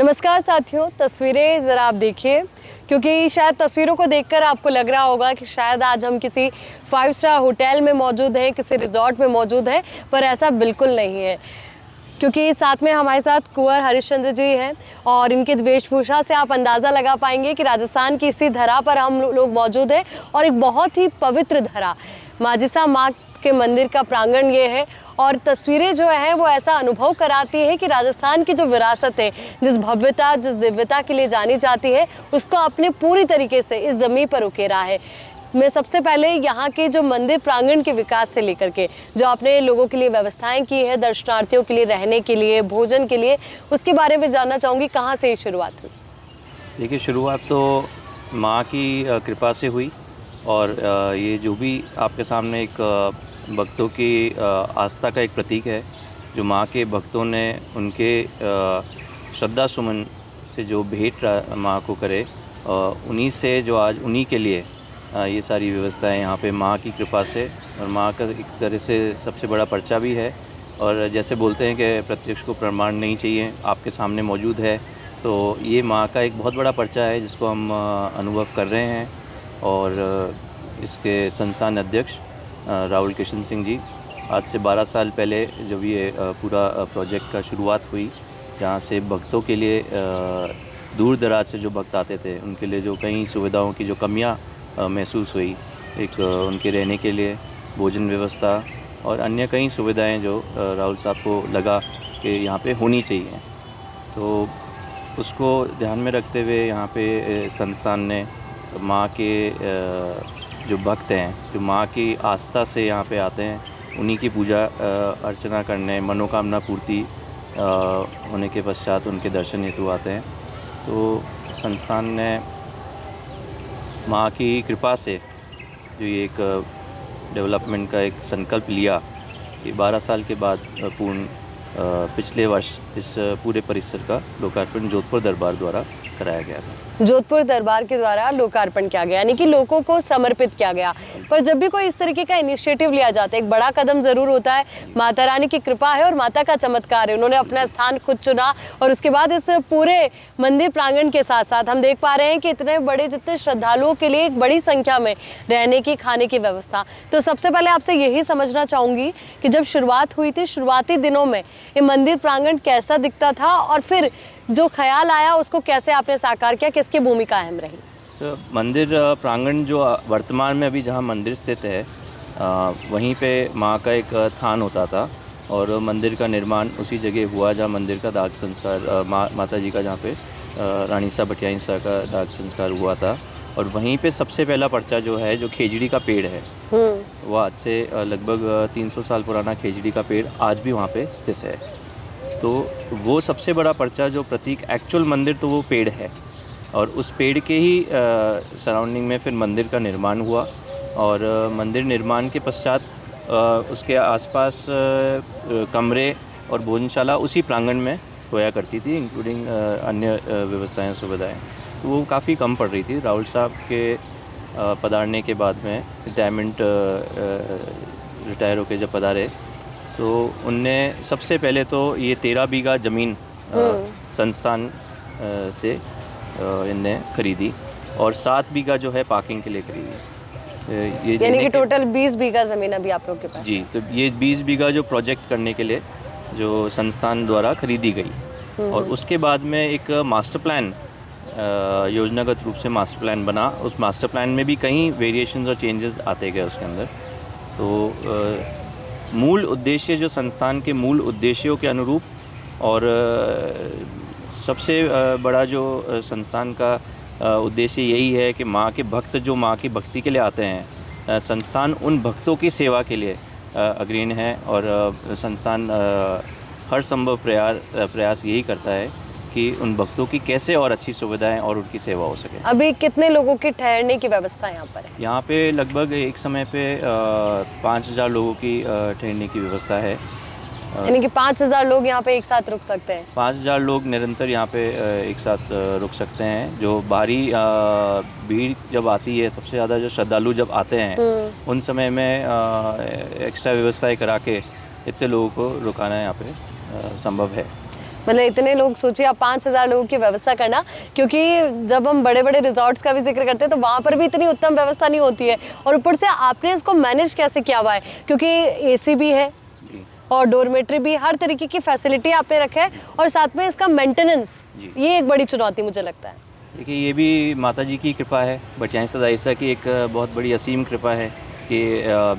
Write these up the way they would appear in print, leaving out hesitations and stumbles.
नमस्कार साथियों, तस्वीरें ज़रा आप देखिए, क्योंकि शायद तस्वीरों को देखकर आपको लग रहा होगा कि शायद आज हम किसी 5 स्टार होटल में मौजूद हैं, किसी रिजॉर्ट में मौजूद हैं, पर ऐसा बिल्कुल नहीं है। क्योंकि साथ में हमारे साथ कुंवर हरिश्चंद्र जी हैं और इनकी वेशभूषा से आप अंदाज़ा लगा पाएंगे कि राजस्थान की इसी धरा पर हम लोग मौजूद हैं और एक बहुत ही पवित्र धरा माजिसा माँ के मंदिर का प्रांगण ये है। और तस्वीरें जो हैं वो ऐसा अनुभव कराती हैं कि राजस्थान की जो विरासत है, जिस भव्यता, जिस दिव्यता के लिए जानी जाती है, उसको आपने पूरी तरीके से इस ज़मीन पर उकेरा है। मैं सबसे पहले यहाँ के जो मंदिर प्रांगण के विकास से लेकर के जो आपने लोगों के लिए व्यवस्थाएं की है, दर्शनार्थियों के लिए रहने के लिए, भोजन के लिए, उसके बारे में जानना चाहूँगी, कहाँ से ये शुरुआत हुई? देखिए, शुरुआत तो माँ की कृपा से हुई और ये जो भी आपके सामने एक भक्तों की आस्था का एक प्रतीक है, जो माँ के भक्तों ने उनके श्रद्धा सुमन से जो भेंट माँ को करे, उन्हीं से जो आज उन्हीं के लिए ये सारी व्यवस्थाएं यहाँ पे माँ की कृपा से, और माँ का एक तरह से सबसे बड़ा पर्चा भी है। और जैसे बोलते हैं कि प्रत्यक्ष को प्रमाण नहीं चाहिए, आपके सामने मौजूद है, तो ये माँ का एक बहुत बड़ा पर्चा है जिसको हम अनुभव कर रहे हैं। और इसके संस्थान अध्यक्ष राहुल किशन सिंह जी, आज से 12 साल पहले जब ये पूरा प्रोजेक्ट का शुरुआत हुई, जहाँ से भक्तों के लिए दूर दराज से जो भक्त आते थे उनके लिए जो कई सुविधाओं की जो कमियाँ महसूस हुई, एक उनके रहने के लिए भोजन व्यवस्था और अन्य कई सुविधाएं जो राहुल साहब को लगा कि यहाँ पे होनी चाहिए, तो उसको ध्यान में रखते हुए यहाँ पे संस्थान ने माँ के जो भक्त हैं, जो माँ की आस्था से यहाँ पे आते हैं, उन्हीं की पूजा अर्चना करने, मनोकामना पूर्ति होने के पश्चात उनके दर्शन हेतु आते हैं। तो संस्थान ने माँ की कृपा से जो ये एक डेवलपमेंट का एक संकल्प लिया, ये 12 साल के बाद पूर्ण पिछले वर्ष इस पूरे परिसर का लोकार्पण जोधपुर दरबार द्वारा कराया गया था। जोधपुर दरबार के द्वारा लोकार्पण किया गया, यानी कि लोगों को समर्पित किया गया। पर जब भी कोई इस तरीके का इनिशिएटिव लिया जाता है, एक बड़ा कदम जरूर होता है। माता रानी की कृपा है और माता का चमत्कार है, उन्होंने अपना स्थान खुद चुना और उसके बाद इस पूरे मंदिर प्रांगण के साथ साथ हम देख पा रहे हैं कि इतने बड़े, जितने श्रद्धालुओं के लिए एक बड़ी संख्या में रहने की, खाने की व्यवस्था। तो सबसे पहले आपसे यही समझना चाहूँगी कि जब शुरुआत हुई थी, शुरुआती दिनों में ये मंदिर प्रांगण कैसा दिखता था और फिर जो ख्याल आया उसको कैसे आपने साकार किया, किसकी भूमिका अहम रही? तो मंदिर प्रांगण जो वर्तमान में अभी जहाँ मंदिर स्थित है, वहीं पे माँ का एक थान होता था और मंदिर का निर्माण उसी जगह हुआ जहाँ मंदिर का दाह संस्कार, माता जी का, जहाँ पे रानी साहब भटियाई साहब का दाह संस्कार हुआ था। और वहीं पे सबसे पहला पर्चा जो है, जो खेजड़ी का पेड़ है, वो आज से लगभग 300 साल पुराना खेजड़ी का पेड़ आज भी वहाँ पे स्थित है। तो वो सबसे बड़ा पर्चा जो प्रतीक, एक्चुअल मंदिर तो वो पेड़ है, और उस पेड़ के ही सराउंडिंग में फिर मंदिर का निर्माण हुआ। और मंदिर निर्माण के पश्चात उसके आसपास कमरे और भोजनशाला उसी प्रांगण में होया करती थी, इंक्लूडिंग अन्य व्यवस्थाएं, सुविधाएं। तो वो काफ़ी कम पड़ रही थी। राहुल साहब के पधारने के बाद में, रिटायरमेंट रिटायर होकर जब पधारे, तो उनने सबसे पहले तो ये 13 बीघा ज़मीन संस्थान से इनने खरीदी और 7 बीघा जो है पार्किंग के लिए खरीदी। यानी कि टोटल 20 बीघा ज़मीन अभी आप लोग के पास जी। तो ये 20 बीघा जो प्रोजेक्ट करने के लिए जो संस्थान द्वारा खरीदी गई, और उसके बाद में एक मास्टर प्लान, योजनागत रूप से मास्टर प्लान बना। उस मास्टर प्लान में भी कई वेरिएशंस और चेंजेस आते गए उसके अंदर। तो मूल उद्देश्य जो संस्थान के मूल उद्देश्यों के अनुरूप, और सबसे बड़ा जो संस्थान का उद्देश्य यही है कि माँ के भक्त जो माँ की भक्ति के लिए आते हैं, संस्थान उन भक्तों की सेवा के लिए अग्रणी है। और संस्थान हर संभव प्रयास यही करता है कि उन भक्तों की कैसे और अच्छी सुविधाएं और उनकी सेवा हो सके। अभी कितने लोगों की ठहरने की व्यवस्था यहाँ पर है? यहाँ पे लगभग एक समय पे 5000 लोगों की ठहरने की व्यवस्था है। यानी कि 5000 लोग यहाँ पे एक साथ रुक सकते हैं? 5000 लोग निरंतर यहाँ पे एक साथ रुक सकते हैं। जो बाहरी भीड़ जब आती है, सबसे ज़्यादा जो श्रद्धालु जब आते हैं, उन समय में एक्स्ट्रा व्यवस्थाएं करा के इतने लोगों को रुकाना यहाँ पे संभव है। मतलब इतने लोग, सोचिए आप 5,000 लोगों की व्यवस्था करना, क्योंकि जब हम बड़े बड़े रिजॉर्ट्स का भी जिक्र करते हैं तो वहाँ पर भी इतनी उत्तम व्यवस्था नहीं होती है, और ऊपर से आपने इसको मैनेज कैसे किया हुआ है, क्योंकि एसी भी है जी और डोरमेट्री भी, हर तरीके की फैसिलिटी आपने रखा है, और साथ में इसका मेंटेनेंस, जी। ये एक बड़ी चुनौती मुझे लगता है। देखिए, ये भी माता जी की कृपा है, बट यहाँ सदाइसा की एक बहुत बड़ी असीम कृपा है कि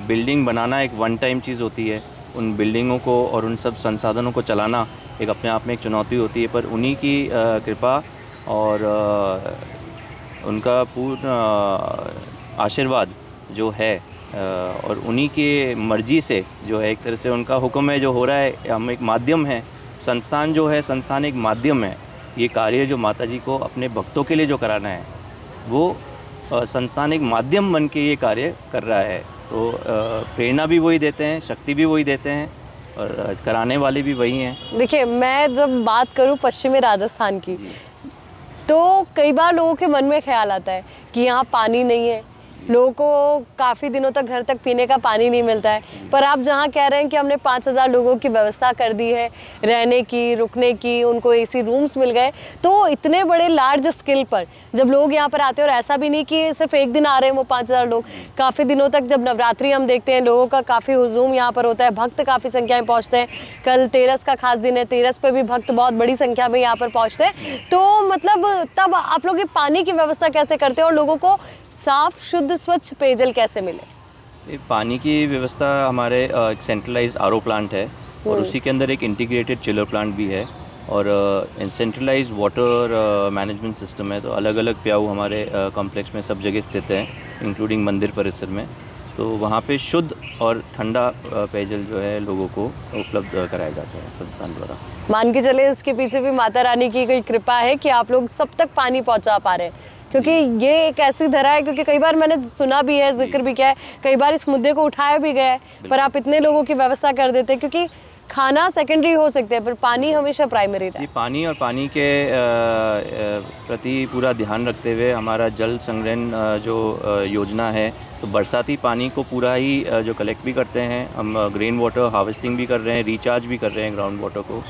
बिल्डिंग बनाना एक वन टाइम चीज़ होती है। उन बिल्डिंगों को और उन सब संसाधनों को चलाना एक अपने आप में एक चुनौती होती है, पर उन्हीं की कृपा और उनका पूर्ण आशीर्वाद जो है, और उन्हीं के मर्जी से जो है, एक तरह से उनका हुक्म है जो हो रहा है, हम एक माध्यम है। संस्थान जो है, संस्थान एक माध्यम है। ये कार्य जो माता जी को अपने भक्तों के लिए जो कराना है, वो संस्थान एक माध्यम बन के ये कार्य कर रहा है। तो प्रेरणा भी वही देते हैं, शक्ति भी वही देते हैं, और कराने वाले भी वही हैं। देखिए, मैं जब बात करूँ पश्चिमी राजस्थान की, जी तो कई बार लोगों के मन में ख्याल आता है कि यहाँ पानी नहीं है, लोगों को काफ़ी दिनों तक घर तक पीने का पानी नहीं मिलता है, पर आप जहाँ कह रहे हैं कि हमने 5,000 लोगों की व्यवस्था कर दी है, रहने की, रुकने की, उनको एसी रूम्स मिल गए, तो इतने बड़े लार्ज स्केल पर जब लोग यहाँ पर आते हैं, और ऐसा भी नहीं कि सिर्फ एक दिन आ रहे हैं वो 5,000 लोग, काफ़ी दिनों तक, जब नवरात्रि हम देखते हैं लोगों का काफ़ी हुजूम यहाँ पर होता है, भक्त काफ़ी संख्या में पहुँचते हैं। कल तेरस का खास दिन है, तेरस पे भी भक्त बहुत बड़ी संख्या में यहाँ पर पहुँचते हैं। तो मतलब तब आप लोग ये पानी की व्यवस्था कैसे करते हैं, और लोगों को साफ शुद्ध स्वच्छ पेयजल कैसे मिले? ये पानी की व्यवस्था हमारे एक सेंट्रलाइज आरओ प्लांट है, और उसी के अंदर एक इंटीग्रेटेड चिलर प्लांट भी है, और सेंट्रलाइज वाटर मैनेजमेंट सिस्टम है। तो अलग अलग प्याऊ हमारे कॉम्प्लेक्स में सब जगह स्थित हैं, इंक्लूडिंग मंदिर परिसर में। तो वहाँ पे शुद्ध और ठंडा पेयजल जो है लोगों को उपलब्ध कराया जाता है संस्थान द्वारा। मान के चले इसके पीछे भी माता रानी की कोई कृपा है कि आप लोग सब तक पानी पहुंचा पा रहे हैं, क्योंकि ये एक ऐसी धरा है, क्योंकि कई बार मैंने सुना भी है, जिक्र भी किया है, कई बार इस मुद्दे को उठाया भी गया है, पर आप इतने लोगों की व्यवस्था कर देते हैं, क्योंकि खाना सेकेंडरी हो सकते हैं पर पानी हमेशा प्राइमरी रहा जी, है। पानी और पानी के प्रति पूरा ध्यान रखते हुए हमारा जल संग्रहण जो योजना है, तो बरसाती पानी को पूरा ही जो कलेक्ट भी करते हैं हम, ग्रेन वाटर हार्वेस्टिंग भी कर रहे हैं, रिचार्ज भी कर रहे हैं ग्राउंड वाटर को,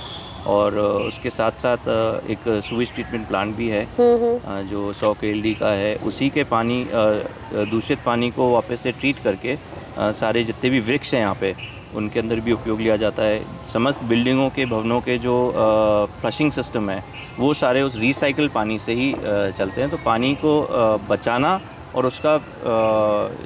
और उसके साथ साथ एक सुवेज ट्रीटमेंट प्लांट भी है जो 100 KLD का है। उसी के पानी दूषित पानी को वापस से ट्रीट करके सारे जितने भी वृक्ष हैं यहाँ पे, उनके अंदर भी उपयोग लिया जाता है। समस्त बिल्डिंगों के, भवनों के जो फ्लशिंग सिस्टम है, वो सारे उस रिसाइकल पानी से ही चलते हैं। तो पानी को बचाना और उसका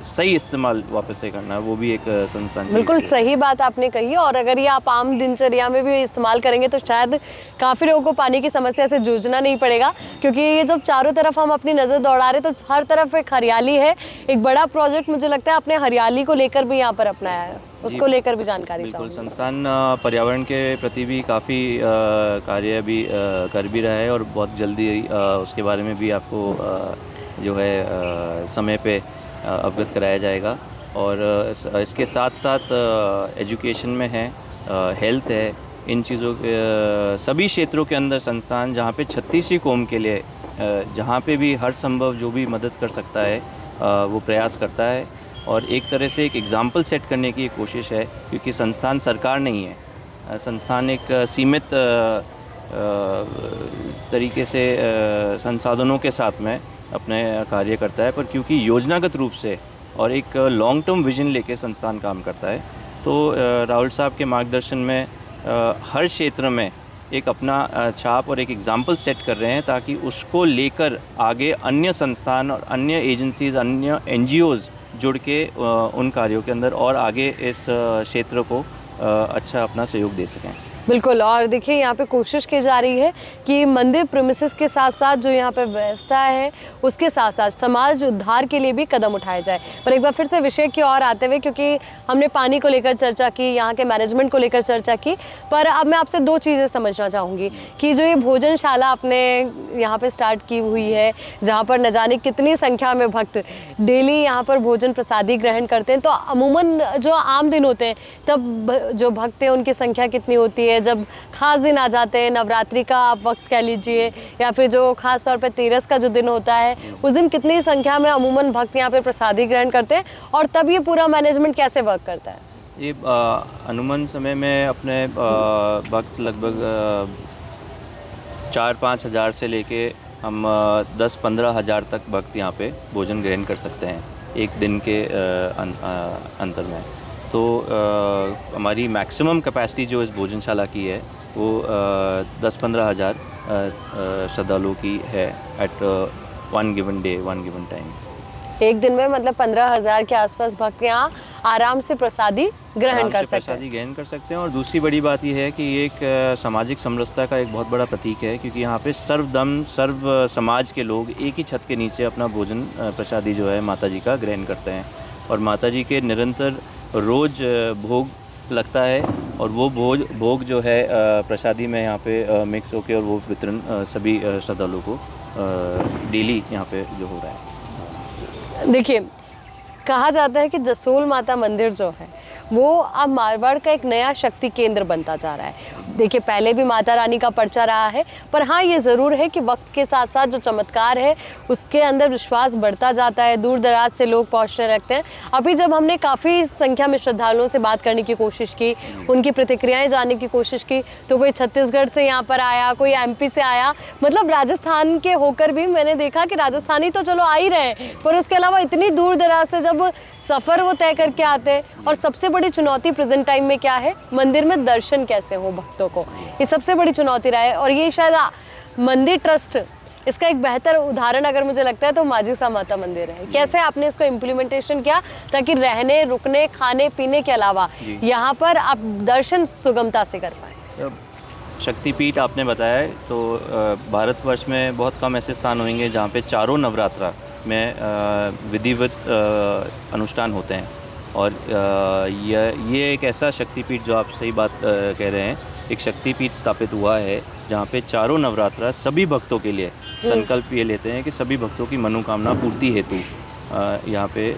सही इस्तेमाल वापस से करना, वो भी एक संस्थान की बिल्कुल एक- सही बात आपने कही है, और अगर ये आप आम दिनचर्या में भी इस्तेमाल करेंगे तो शायद काफ़ी लोगों को पानी की समस्या से जूझना नहीं पड़ेगा, क्योंकि ये जब चारों तरफ हम अपनी नज़र दौड़ा रहे तो हर तरफ एक हरियाली है। एक बड़ा प्रोजेक्ट मुझे लगता है आपने हरियाली को लेकर भी यहाँ पर अपनाया है, उसको लेकर भी जानकारी बिल्कुल। चाहूँगी। संस्थान पर्यावरण के प्रति भी काफ़ी कार्य भी कर भी रहा है, और बहुत जल्दी उसके बारे में भी आपको जो है समय पे अवगत कराया जाएगा। और इसके साथ साथ एजुकेशन में है, हेल्थ है, इन चीज़ों के सभी क्षेत्रों के अंदर संस्थान जहाँ पे 36 कौम के लिए जहाँ पे भी हर संभव जो भी मदद कर सकता है वो प्रयास करता है, और एक तरह से एक एग्ज़ाम्पल सेट करने की कोशिश है, क्योंकि संस्थान सरकार नहीं है। संस्थान एक सीमित तरीके से संसाधनों के साथ में अपने कार्य करता है, पर क्योंकि योजनागत रूप से और एक लॉन्ग टर्म विजन लेके संस्थान काम करता है, तो राहुल साहब के मार्गदर्शन में हर क्षेत्र में एक अपना छाप और एक एग्ज़ाम्पल सेट कर रहे हैं, ताकि उसको लेकर आगे अन्य संस्थान और अन्य एजेंसीज़, अन्य NGOs जुड़ के उन कार्यों के अंदर और आगे इस क्षेत्र को अच्छा अपना सहयोग दे सकें। बिल्कुल, और देखिए यहाँ पे कोशिश की जा रही है कि मंदिर प्रीमिसेस के साथ साथ जो यहाँ पे व्यवस्था है, उसके साथ साथ समाज उद्धार के लिए भी कदम उठाए जाए। पर एक बार फिर से विषय की ओर आते हुए, क्योंकि हमने पानी को लेकर चर्चा की, यहाँ के मैनेजमेंट को लेकर चर्चा की, पर अब मैं आपसे 2 चीज़ें समझना चाहूँगी कि जो ये भोजनशाला आपने यहाँ पे स्टार्ट की हुई है, जहाँ पर न जाने कितनी संख्या में भक्त डेली यहाँ पर भोजन प्रसादी ग्रहण करते हैं, तो अमूमन जो आम दिन होते हैं तब जो भक्त हैं उनकी संख्या कितनी होती है? जब खास दिन आ जाते हैं, नवरात्रि का आप वक्त कह लीजिए, या फिर जो खास तौर पे तेरस का जो दिन होता है, उस दिन कितनी संख्या में अमूमन भक्त यहाँ पे प्रसादी ग्रहण करते हैं, और तब ये पूरा मैनेजमेंट कैसे वर्क करता है? ये अनुमान समय में अपने भक्त लगभग 4-5 हज़ार से लेके हम 10-15 हज़ार तक भक्त यहाँ पे भोजन ग्रहण कर सकते हैं एक दिन के अंतर में। तो हमारी मैक्सिमम कैपेसिटी जो इस भोजनशाला की है वो 10-15 हज़ार श्रद्धालुओं की है at one given day, one given time. एक दिन में मतलब 15,000 के आसपास भक्त यहाँ आराम से प्रसादी ग्रहण कर सकते हैं। प्रसादी ग्रहण कर सकते हैं। और दूसरी बड़ी बात यह है कि ये एक सामाजिक समरसता का एक बहुत बड़ा प्रतीक है, क्योंकि यहाँ पे सर्व समाज के लोग एक ही छत के नीचे अपना भोजन प्रसादी जो है माता जी का ग्रहण करते हैं। और माता जी के निरंतर रोज़ भोग लगता है और वो भोग जो है प्रसादी में यहाँ पे मिक्स होके और वो वितरण सभी श्रद्धालुओं को डेली यहाँ पे जो हो रहा है। देखिए, कहा जाता है कि जसोल माता मंदिर जो है वो अब मारवाड़ का एक नया शक्ति केंद्र बनता जा रहा है। देखिए, पहले भी माता रानी का पर्चा रहा है, पर हाँ ये ज़रूर है कि वक्त के साथ साथ जो चमत्कार है उसके अंदर विश्वास बढ़ता जाता है, दूर दराज से लोग पहुँचने लगते हैं। अभी जब हमने काफ़ी संख्या में श्रद्धालुओं से बात करने की कोशिश की, उनकी प्रतिक्रियाएं जानने की कोशिश की, तो कोई छत्तीसगढ़ से यहाँ पर आया, कोई MP से आया, मतलब राजस्थान के होकर भी मैंने देखा कि राजस्थानी तो चलो आ ही रहे हैं, पर उसके अलावा इतनी दूर दराज से जब सफ़र वो तय करके आते हैं। और सबसे बड़ी चुनौती प्रेजेंट टाइम में क्या है, मंदिर में दर्शन कैसे हो भक्तों को, ये सबसे बड़ी चुनौती रहा है। और ये शायद मंदिर ट्रस्ट इसका एक बेहतर उदाहरण अगर मुझे लगता है तो माजिसा माता मंदिर है। कैसे आपने इसको इम्प्लीमेंटेशन किया ताकि रहने रुकने खाने पीने के अलावा यहाँ पर आप दर्शन सुगमता से कर पाए। शक्तिपीठ आपने बताया है, तो भारतवर्ष में बहुत कम ऐसे स्थान होंगे जहाँ पे चारों नवरात्रा में विधिवत अनुष्ठान होते हैं। और ये एक ऐसा शक्तिपीठ, जो आप सही बात कह रहे हैं, एक शक्तिपीठ स्थापित हुआ है जहाँ पे चारों नवरात्रा सभी भक्तों के लिए संकल्प ये लेते हैं कि सभी भक्तों की मनोकामना पूर्ति हेतु यहाँ पे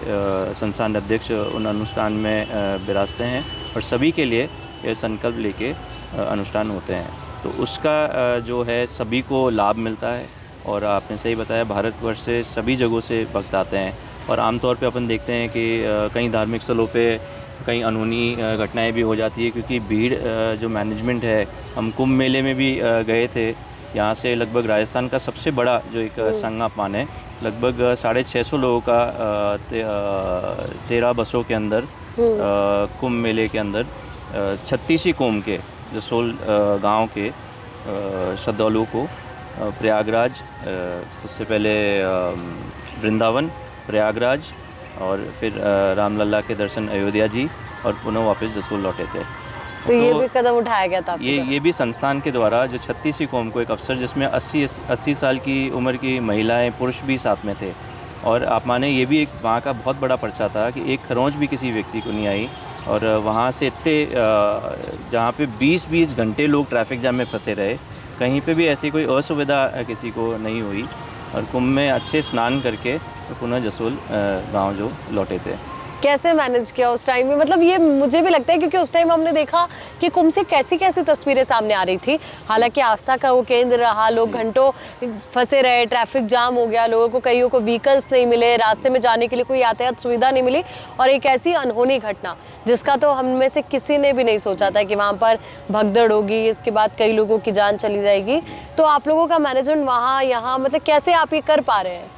संस्थान अध्यक्ष उन अनुष्ठान में विराजते हैं और सभी के लिए ये संकल्प लेके अनुष्ठान होते हैं। तो उसका जो है सभी को लाभ मिलता है। और आपने सही बताया, भारतवर्ष से सभी जगहों से भक्त आते हैं। और आमतौर पे अपन देखते हैं कि कई धार्मिक स्थलों पे कई अनहोनी घटनाएं भी हो जाती है, क्योंकि भीड़ जो मैनेजमेंट है, हम कुंभ मेले में भी गए थे। यहाँ से लगभग राजस्थान का सबसे बड़ा जो एक संगापान है, लगभग 650 लोगों का 13 बसों के अंदर कुंभ मेले के अंदर 36 कोम के जसोल गांव के श्रद्धालुओं को प्रयागराज, उससे पहले वृंदावन, प्रयागराज और फिर रामलला के दर्शन अयोध्या जी, और पुनः वापस जसोल लौटे थे। तो ये भी कदम उठाया गया था ये भी संस्थान के द्वारा, जो 36 कौम को एक अवसर, जिसमें 80 साल की उम्र की महिलाएं पुरुष भी साथ में थे। और आप माने, ये भी एक वहाँ का बहुत बड़ा पर्चा था कि एक खरोंच भी किसी व्यक्ति को नहीं आई। और वहाँ से इतने जहाँ पे 20-20 घंटे लोग ट्रैफिक जाम में फंसे रहे, कहीं पे भी ऐसी कोई असुविधा किसी को नहीं हुई। और कुंभ में अच्छे स्नान करके तो पुनः जसोल गांव जो लौटे थे। कैसे मैनेज किया उस टाइम में, मतलब ये मुझे भी लगता है क्योंकि उस टाइम हमने देखा कि कुंभ से कैसी कैसी तस्वीरें सामने आ रही थी। हालांकि आस्था का वो केंद्र रहा, लोग घंटों फंसे रहे, ट्रैफिक जाम हो गया, लोगों को कईयों को व्हीकल्स नहीं मिले, रास्ते में जाने के लिए कोई यातायात सुविधा नहीं मिली। और एक ऐसी अनहोनी घटना जिसका तो हम में से किसी ने भी नहीं सोचा था कि वहाँ पर भगदड़ होगी, इसके बाद कई लोगों की जान चली जाएगी। तो आप लोगों का मैनेजमेंट वहाँ यहाँ, मतलब कैसे आप ये कर पा रहे हैं?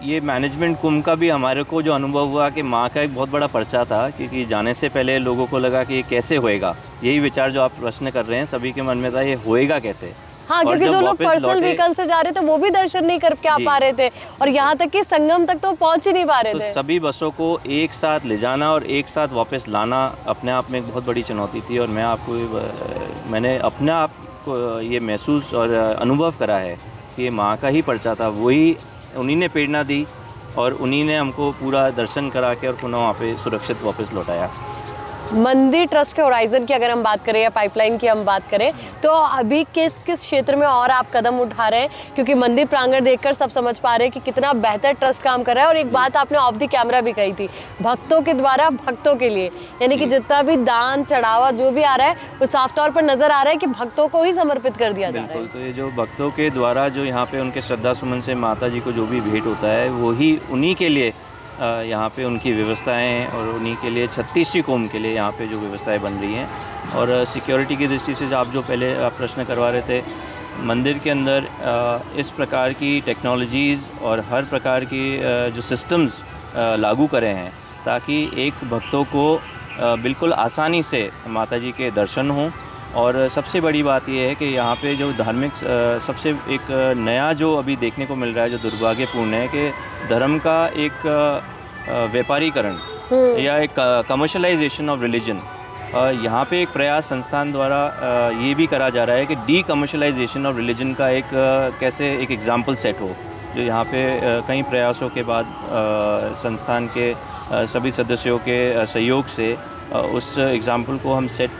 ये मैनेजमेंट कुंभ का भी हमारे को जो अनुभव हुआ कि माँ का एक बहुत बड़ा पर्चा था, क्योंकि जाने से पहले लोगों को लगा कि ये कैसे होएगा। यही विचार जो आप प्रश्न कर रहे हैं, सभी के मन में था, ये होएगा कैसे। हाँ, क्योंकि जो लोग पर्सनल व्हीकल से जा रहे थे वो भी दर्शन नहीं करके आ पा रहे थे, और यहाँ तक कि संगम तक तो पहुँच ही नहीं पा रहे थे। सभी बसों को एक साथ ले जाना और एक साथ वापस लाना अपने आप में एक बहुत बड़ी चुनौती थी। और मैंने अपने आप को ये महसूस और अनुभव करा है कि ये माँ का ही पर्चा था, वही उन्हीं ने प्रेरणा दी और उन्हीं ने हमको पूरा दर्शन करा के और पुनः वहाँ पे सुरक्षित वापस लौटाया। मंदिर ट्रस्ट के होराइजन की अगर हम बात करें या पाइपलाइन की हम बात करें, तो अभी किस किस क्षेत्र में और आप कदम उठा रहे हैं? क्योंकि मंदिर प्रांगण देखकर सब समझ पा रहे हैं कि कितना बेहतर ट्रस्ट काम कर रहा है। और एक बात आपने ऑफ द कैमरा भी कही थी, भक्तों के द्वारा भक्तों के लिए, यानी कि जितना भी दान चढ़ावा जो भी आ रहा है वो साफ तौर पर नजर आ रहा है कि भक्तों को ही समर्पित कर दिया जा रहा है। तो ये जो भक्तों के द्वारा जो यहाँ पे उनके श्रद्धा सुमन से माता जी को जो भी भेंट होता है, वही उन्हीं के लिए यहाँ पे उनकी व्यवस्थाएं हैं। और उन्हीं के लिए 36 कोम के लिए यहाँ पे जो व्यवस्थाएं बन रही हैं। और सिक्योरिटी की दृष्टि से आप जो पहले आप प्रश्न करवा रहे थे, मंदिर के अंदर इस प्रकार की टेक्नोलॉजीज़ और हर प्रकार की जो सिस्टम्स लागू करे हैं ताकि एक भक्तों को बिल्कुल आसानी से माता जी के दर्शन हों। और सबसे बड़ी बात यह है कि यहाँ पे जो धार्मिक सबसे एक नया जो अभी देखने को मिल रहा है, जो दुर्भाग्यपूर्ण है, कि धर्म का एक व्यापारीकरण या एक कमर्शलाइजेशन ऑफ रिलीजन। यहाँ पे एक प्रयास संस्थान द्वारा ये भी करा जा रहा है कि डी कमर्शलाइजेशन ऑफ रिलीजन का एक कैसे एक एग्ज़ाम्पल सेट हो, जो यहाँ पे कई प्रयासों के बाद संस्थान के सभी सदस्यों के सहयोग से उस एग्ज़ाम्पल को हम सेट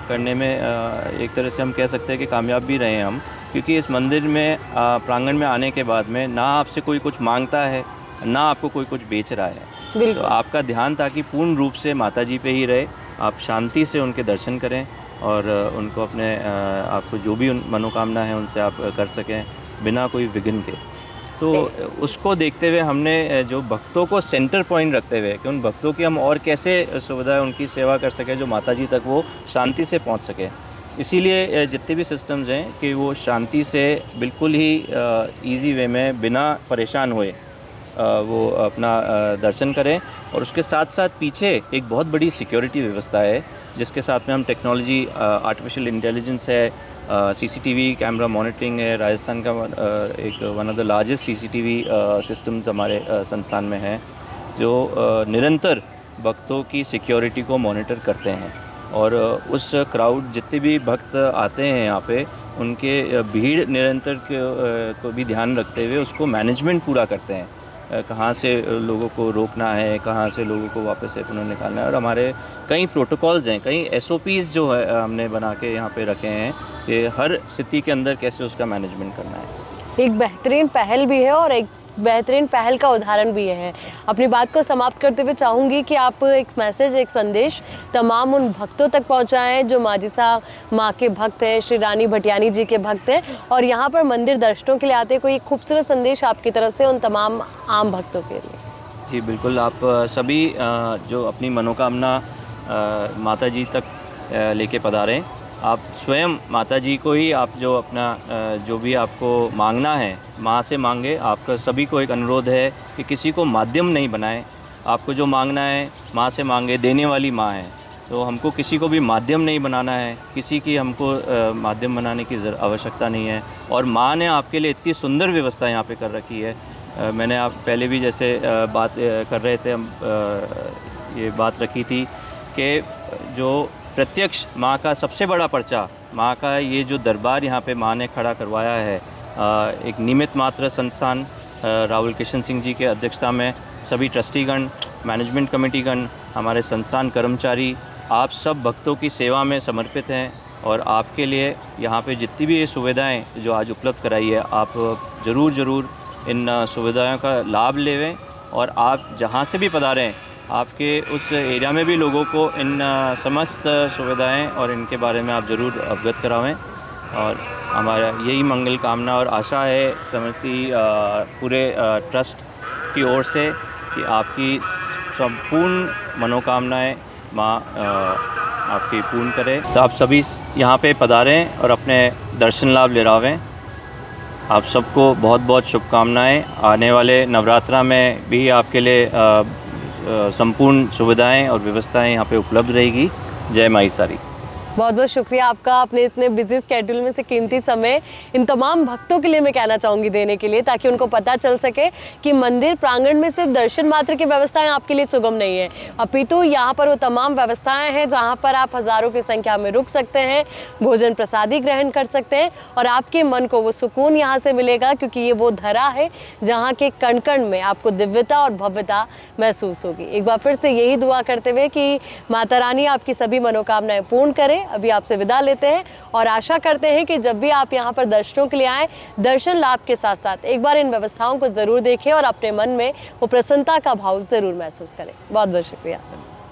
करने में एक तरह से हम कह सकते हैं कि कामयाब भी रहे हैं हम, क्योंकि इस मंदिर में प्रांगण में आने के बाद में ना आपसे कोई कुछ मांगता है, ना आपको कोई कुछ बेच रहा है। तो आपका ध्यान ताकि पूर्ण रूप से माता जी पे ही रहे, आप शांति से उनके दर्शन करें और उनको अपने आपको जो भी मनोकामना है उनसे आप कर सकें बिना कोई विघ्न के। तो उसको देखते हुए हमने जो भक्तों को सेंटर पॉइंट रखते हुए कि उन भक्तों की हम और कैसे सुविधाएं उनकी सेवा कर सकें जो माता जी तक वो शांति से पहुंच सके, इसीलिए जितने भी सिस्टम्स हैं कि वो शांति से बिल्कुल ही इजी वे में बिना परेशान हुए वो अपना दर्शन करें। और उसके साथ साथ पीछे एक बहुत बड़ी सिक्योरिटी व्यवस्था है जिसके साथ में हम टेक्नोलॉजी, आर्टिफिशियल इंटेलिजेंस है, सीसीटीवी कैमरा मॉनिटरिंग है। राजस्थान का एक one of the largest CCTV systems हमारे संस्थान में है जो निरंतर भक्तों की सिक्योरिटी को मॉनिटर करते हैं। और उस क्राउड जितने भी भक्त आते हैं यहाँ पे उनके भीड़ निरंतर को भी ध्यान रखते हुए उसको मैनेजमेंट पूरा करते हैं, कहाँ से लोगों को रोकना है, कहाँ से लोगों को वापस से पुनः निकालना है। और हमारे कई प्रोटोकॉल्स हैं, कई SOPs जो है हमने बना के यहाँ पे रखे हैं कि हर स्थिति के अंदर कैसे उसका मैनेजमेंट करना है। एक बेहतरीन पहल भी है और एक बेहतरीन पहल का उदाहरण भी है। अपनी बात को समाप्त करते हुए चाहूँगी कि आप एक मैसेज, एक संदेश तमाम उन भक्तों तक पहुँचाएं जो माजिसा माँ के भक्त हैं, श्री रानी भटियानी जी के भक्त हैं और यहाँ पर मंदिर दर्शनों के लिए आते हैं। कोई खूबसूरत संदेश आपकी तरफ से उन तमाम आम भक्तों के लिए। जी बिल्कुल, आप सभी जो अपनी मनोकामना माता जी तक लेके पधारें, आप स्वयं माता जी को ही आप जो अपना जो भी आपको मांगना है माँ से मांगे। आपका सभी को एक अनुरोध है कि किसी को माध्यम नहीं बनाएं, आपको जो मांगना है माँ से मांगे, देने वाली माँ है। तो हमको किसी को भी माध्यम नहीं बनाना है, किसी की हमको माध्यम बनाने की आवश्यकता नहीं है। और माँ ने आपके लिए इतनी सुंदर व्यवस्था यहाँ पे कर रखी है। मैंने आप पहले भी जैसे बात कर रहे थे, हम ये बात रखी थी कि जो प्रत्यक्ष माँ का सबसे बड़ा पर्चा, माँ का ये जो दरबार यहाँ पे माँ ने खड़ा करवाया है, एक निमित्त मात्र संस्थान राहुल किशन सिंह जी के अध्यक्षता में सभी ट्रस्टीगण, मैनेजमेंट कमेटीगण, हमारे संस्थान कर्मचारी, आप सब भक्तों की सेवा में समर्पित हैं। और आपके लिए यहाँ पे जितनी भी ये सुविधाएं जो आज उपलब्ध कराई है, आप ज़रूर इन सुविधाओं का लाभ लेवें। और आप जहाँ से भी पधारें, आपके उस एरिया में भी लोगों को इन समस्त सुविधाएं और इनके बारे में आप ज़रूर अवगत करावें। और हमारा यही मंगल कामना और आशा है समिति पूरे ट्रस्ट की ओर से कि आपकी संपूर्ण मनोकामनाएं माँ आपकी पूर्ण करे। तो आप सभी यहाँ पे पधारें और अपने दर्शन लाभ ले रहे। आप सबको बहुत बहुत शुभकामनाएं। आने वाले नवरात्रा में भी आपके लिए संपूर्ण सुविधाएं और व्यवस्थाएं यहाँ पे उपलब्ध रहेगी। जय माई सारी। बहुत बहुत शुक्रिया आपका, अपने इतने बिजी स्केड्यूल में से कीमती समय इन तमाम भक्तों के लिए मैं कहना चाहूँगी देने के लिए, ताकि उनको पता चल सके कि मंदिर प्रांगण में सिर्फ दर्शन मात्र की व्यवस्थाएं आपके लिए सुगम नहीं है, अपितु यहाँ पर वो तमाम व्यवस्थाएं हैं जहाँ पर आप हज़ारों की संख्या में रुक सकते हैं, भोजन प्रसादी ग्रहण कर सकते हैं और आपके मन को वो सुकून यहाँ से मिलेगा, क्योंकि ये वो धरा है जहाँ के कण कण में आपको दिव्यता और भव्यता महसूस होगी। एक बार फिर से यही दुआ करते हुए कि माता रानी आपकी सभी मनोकामनाएं पूर्ण करें, अभी आपसे विदा लेते हैं और आशा करते हैं कि जब भी आप यहाँ पर दर्शनों के लिए आएँ, दर्शन लाभ के साथ साथ एक बार इन व्यवस्थाओं को ज़रूर देखें और अपने मन में वो प्रसन्नता का भाव ज़रूर महसूस करें। बहुत बहुत शुक्रिया।